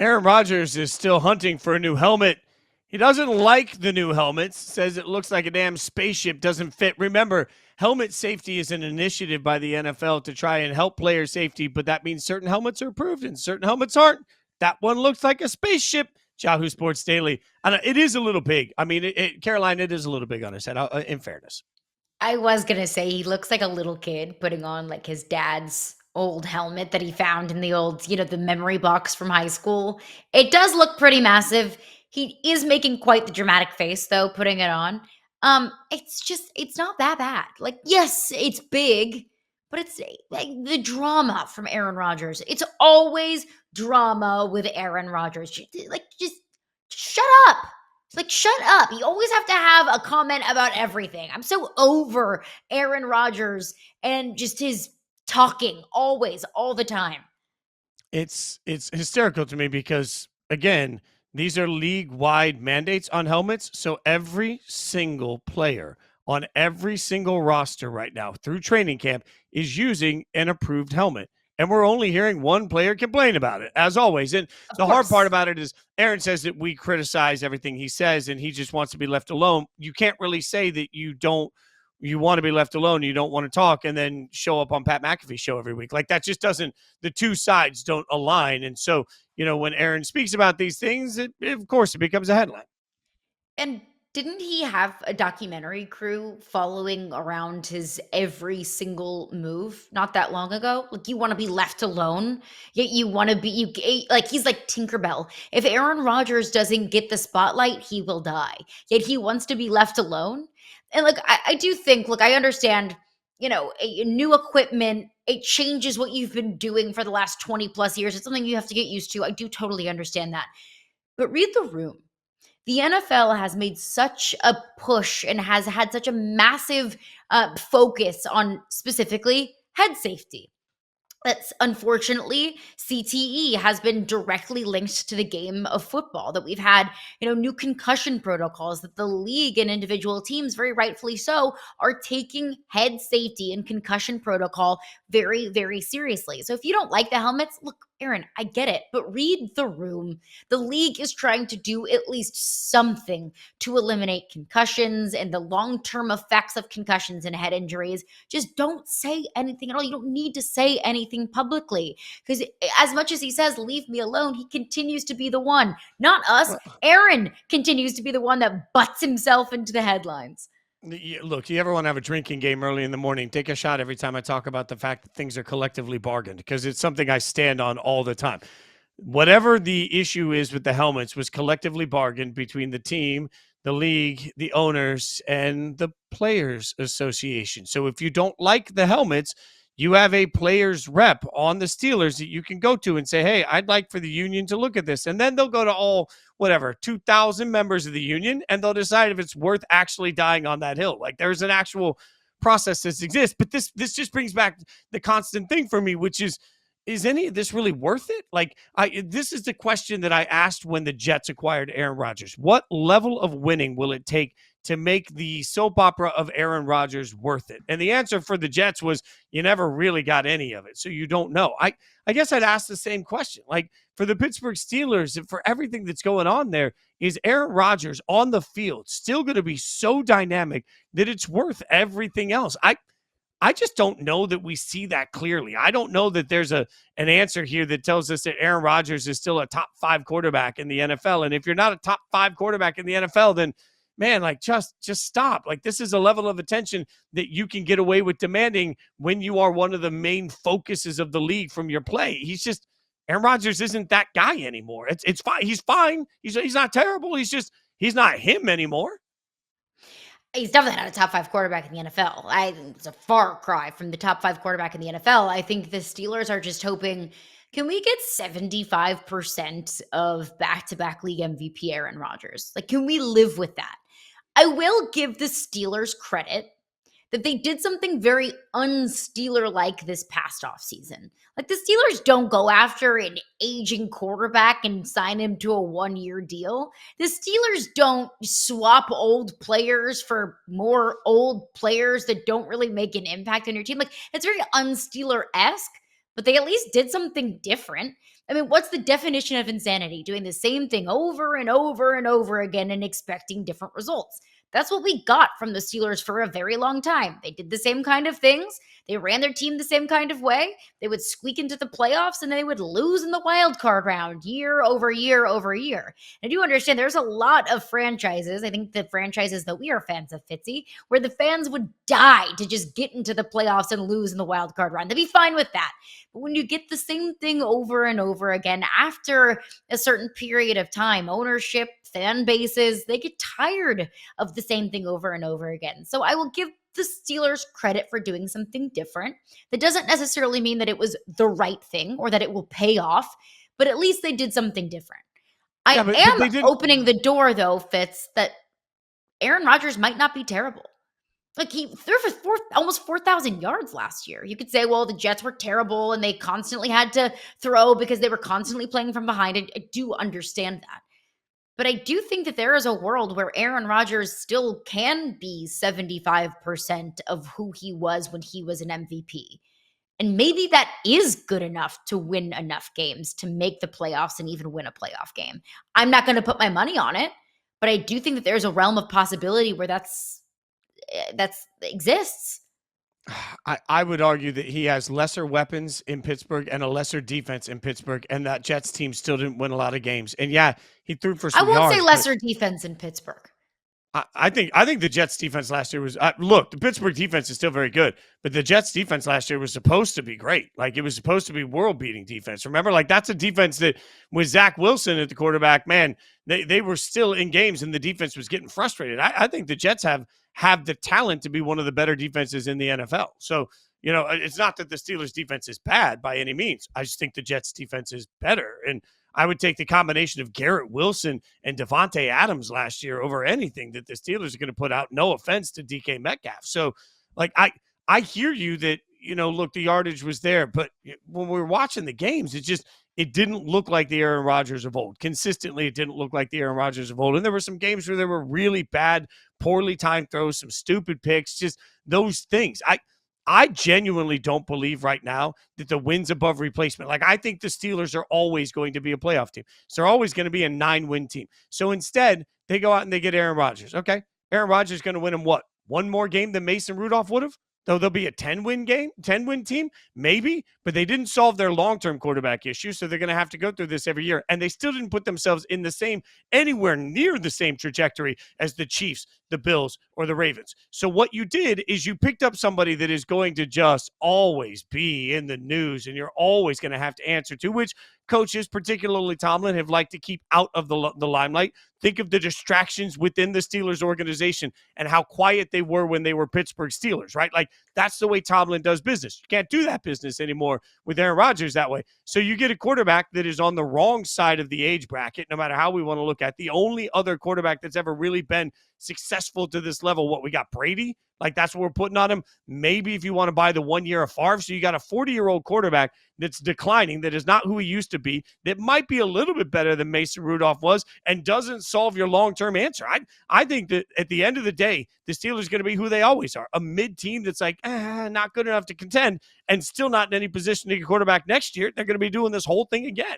Aaron Rodgers is still hunting for a new helmet. He doesn't like the new helmets, says it looks like a damn spaceship, doesn't fit. Remember, helmet safety is an initiative by the NFL to try and help player safety, but that means certain helmets are approved and certain helmets aren't. That one looks like a spaceship. Yahoo Sports Daily. And it is a little big. I mean, Caroline, it is a little big on his head, in fairness. I was going to say he looks like a little kid putting on like his dad's old helmet that he found in the old, the memory box from high school. It does look pretty massive. He is making quite the dramatic face though, putting it on. It's not that bad. Like, yes, it's big, but it's like the drama from Aaron Rodgers. It's always drama with Aaron Rodgers. Just shut up. Like, shut up. You always have to have a comment about everything. I'm so over Aaron Rodgers and just his talking always, all the time. It's hysterical to me because, again, these are league-wide mandates on helmets. So every single player on every single roster right now through training camp is using an approved helmet. And we're only hearing one player complain about it, as always. And the hard part about it is Aaron says that we criticize everything he says and he just wants to be left alone. You can't really say that you want to be left alone, you don't want to talk, and then show up on Pat McAfee's show every week. Like, that just doesn't, the two sides don't align. And so, when Aaron speaks about these things, of course, it becomes a headline. And didn't he have a documentary crew following around his every single move not that long ago? Like, you want to be left alone, yet you want to be, like, he's like Tinkerbell. If Aaron Rodgers doesn't get the spotlight, he will die. Yet he wants to be left alone. And like, I do think, look, I understand, new equipment, it changes what you've been doing for the last 20 plus years. It's something you have to get used to. I do totally understand that. But read the room. The NFL has made such a push and has had such a massive focus on specifically head safety. That's unfortunately CTE has been directly linked to the game of football, that we've had, new concussion protocols, that the league and individual teams, very rightfully so, are taking head safety and concussion protocol very, very seriously. So if you don't like the helmets, look, Aaron, I get it, but read the room. The league is trying to do at least something to eliminate concussions and the long-term effects of concussions and head injuries. Just don't say anything at all. You don't need to say anything publicly, because as much as he says, leave me alone, he continues to be the one, not us. Aaron continues to be the one that butts himself into the headlines. Look, you ever want to have a drinking game early in the morning, take a shot every time I talk about the fact that things are collectively bargained, because it's something I stand on all the time. Whatever the issue is with the helmets was collectively bargained between the team, the league, the owners, and the Players Association. So if you don't like the helmets, you have a players rep on the Steelers that you can go to and say, hey, I'd like for the union to look at this. And then they'll go to all, 2,000 members of the union, and they'll decide if it's worth actually dying on that hill. Like, there's an actual process that exists. But this just brings back the constant thing for me, which is any of this really worth it? Like, this is the question that I asked when the Jets acquired Aaron Rodgers. What level of winning will it take to make the soap opera of Aaron Rodgers worth it? And the answer for the Jets was, you never really got any of it, so you don't know. I guess I'd ask the same question. Like, for the Pittsburgh Steelers, and for everything that's going on there, is Aaron Rodgers on the field still going to be so dynamic that it's worth everything else? I just don't know that we see that clearly. I don't know that there's an answer here that tells us that Aaron Rodgers is still a top 5 quarterback in the NFL. And if you're not a top 5 quarterback in the NFL, then man, like, just stop. Like, this is a level of attention that you can get away with demanding when you are one of the main focuses of the league from your play. Aaron Rodgers isn't that guy anymore. It's fine. He's fine. He's not terrible. He's not him anymore. He's definitely not a top 5 quarterback in the NFL. It's a far cry from the top 5 quarterback in the NFL. I think the Steelers are just hoping, can we get 75% of back-to-back league MVP Aaron Rodgers? Like, can we live with that? I will give the Steelers credit that they did something very un-Steeler-like this past offseason. Like, the Steelers don't go after an aging quarterback and sign him to a 1-year deal. The Steelers don't swap old players for more old players that don't really make an impact on your team. Like, it's very un-Steeler-esque, but they at least did something different. I mean, what's the definition of insanity? Doing the same thing over and over and over again and expecting different results. That's what we got from the Steelers for a very long time. They did the same kind of things. They ran their team the same kind of way. They would squeak into the playoffs and they would lose in the wild card round year over year over year. I do understand there's a lot of franchises. I think the franchises that we are fans of, Fitzy, where the fans would die to just get into the playoffs and lose in the wild card round. They'd be fine with that. But when you get the same thing over and over again after a certain period of time, ownership, fan bases, they get tired of the same thing over and over again. So I will give the Steelers credit for doing something different. That doesn't necessarily mean that it was the right thing or that it will pay off, but at least they did something different. I but they am didn't. opening the door, though, Fitz, that Aaron Rodgers might not be terrible. Like, he threw for almost 4,000 yards last year. You could say, well, the Jets were terrible and they constantly had to throw because they were constantly playing from behind. I do understand that. But I do think that there is a world where Aaron Rodgers still can be 75% of who he was when he was an MVP. And maybe that is good enough to win enough games to make the playoffs and even win a playoff game. I'm not going to put my money on it, but I do think that there's a realm of possibility where that exists. I would argue that he has lesser weapons in Pittsburgh and a lesser defense in Pittsburgh, and that Jets team still didn't win a lot of games. And yeah, he threw for some I won't yards. say lesser defense in Pittsburgh. I think the Jets defense last year was look, the Pittsburgh defense is still very good, but the Jets defense last year was supposed to be great. Like, it was supposed to be world beating defense. Remember, like, that's a defense that with Zach Wilson at the quarterback, man, they were still in games and the defense was getting frustrated. I think the Jets have the talent to be one of the better defenses in the NFL. So, it's not that the Steelers defense is bad by any means. I just think the Jets defense is better. And I would take the combination of Garrett Wilson and Devontae Adams last year over anything that the Steelers are going to put out. No offense to DK Metcalf. So, like, I hear you that, look, the yardage was there, but when we were watching the games, it didn't look like the Aaron Rodgers of old. Consistently, it didn't look like the Aaron Rodgers of old. And there were some games where there were really bad, poorly timed throws, some stupid picks, just those things. I genuinely don't believe right now that the wins above replacement. Like, I think the Steelers are always going to be a playoff team. So they're always going to be a 9-win team. So instead, they go out and they get Aaron Rodgers. Okay, Aaron Rodgers is going to win them what? One more game than Mason Rudolph would have? Though they'll be a 10-win team, maybe, but they didn't solve their long-term quarterback issue, so they're going to have to go through this every year. And they still didn't put themselves in anywhere near the same trajectory as the Chiefs, the Bills, or the Ravens. So what you did is you picked up somebody that is going to just always be in the news, and you're always going to have to answer to, which coaches, particularly Tomlin, have liked to keep out of the limelight. Think of the distractions within the Steelers organization and how quiet they were when they were Pittsburgh Steelers, right? Like, that's the way Tomlin does business. You can't do that business anymore with Aaron Rodgers that way. So you get a quarterback that is on the wrong side of the age bracket, no matter how we want to look at. The only other quarterback that's ever really been successful to this level, what we got, Brady? Like, that's what we're putting on him. Maybe if you want to buy the 1 year of Favre. So you got a 40-year-old quarterback that's declining, that is not who he used to be, that might be a little bit better than Mason Rudolph was, and doesn't solve your long-term answer. I think that at the end of the day, the Steelers are going to be who they always are, a mid-team that's like, not good enough to contend, and still not in any position to get quarterback next year. They're going to be doing this whole thing again.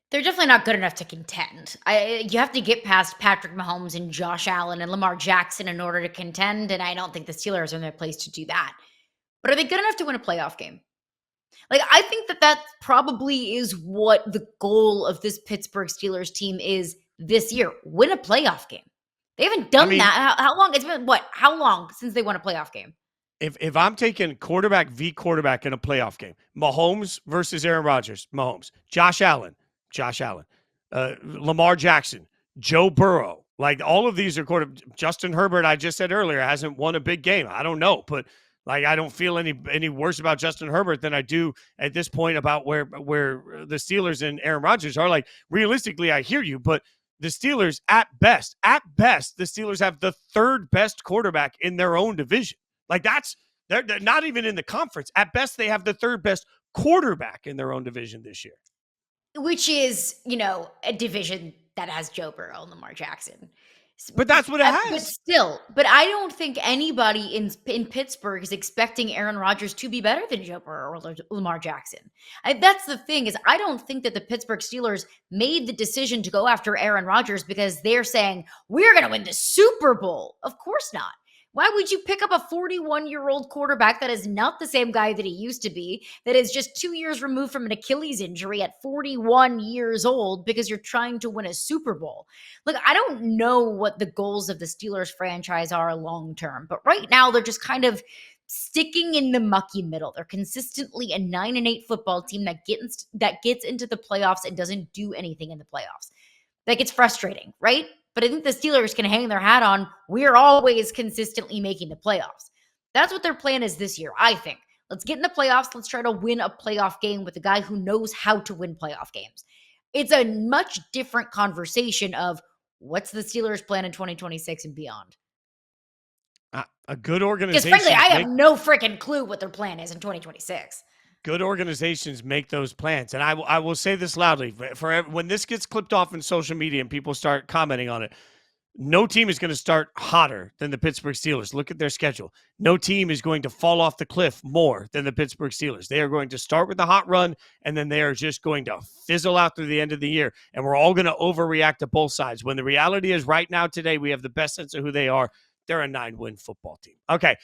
They're definitely not good enough to contend. You have to get past Patrick Mahomes and Josh Allen and Lamar Jackson in order to contend, and I don't think the Steelers are in their place to do that. But are they good enough to win a playoff game? Like, I think that probably is what the goal of this Pittsburgh Steelers team is this year. Win a playoff game. They haven't done that. How long? It's been how long since they won a playoff game? If I'm taking quarterback v. quarterback in a playoff game, Mahomes versus Aaron Rodgers, Mahomes, Josh Allen, Lamar Jackson, Joe Burrow, like, all of these are Justin Herbert, I just said earlier, hasn't won a big game. I don't know, but like, I don't feel any worse about Justin Herbert than I do at this point about where the Steelers and Aaron Rodgers are. Like, realistically, I hear you, but the Steelers, at best, the Steelers have the third best quarterback in their own division. Like, they're not even in the conference. At best, they have the third best quarterback in their own division this year. Which is, a division that has Joe Burrow and Lamar Jackson. But that's what it But has. still, I don't think anybody in Pittsburgh is expecting Aaron Rodgers to be better than Joe Burrow or Lamar Jackson. That's the thing, is I don't think that the Pittsburgh Steelers made the decision to go after Aaron Rodgers because they're saying, we're going to win the Super Bowl. Of course not. Why would you pick up a 41-year-old quarterback that is not the same guy that he used to be, that is just 2 years removed from an Achilles injury at 41 years old because you're trying to win a Super Bowl? Look, I don't know what the goals of the Steelers franchise are long term, but right now they're just kind of sticking in the mucky middle. They're consistently a 9-8 football team that gets into the playoffs and doesn't do anything in the playoffs. That gets frustrating, right? But I think the Steelers can hang their hat on, we're always consistently making the playoffs. That's what their plan is this year, I think. Let's get in the playoffs. Let's try to win a playoff game with a guy who knows how to win playoff games. It's a much different conversation of what's the Steelers' plan in 2026 and beyond. A good organization. Because frankly, I have no freaking clue what their plan is in 2026. Good organizations make those plans. And I will say this loudly. When this gets clipped off in social media and people start commenting on it, no team is going to start hotter than the Pittsburgh Steelers. Look at their schedule. No team is going to fall off the cliff more than the Pittsburgh Steelers. They are going to start with a hot run, and then they are just going to fizzle out through the end of the year. And we're all going to overreact to both sides. When the reality is right now, today, we have the best sense of who they are. They're a 9-win football team. Okay,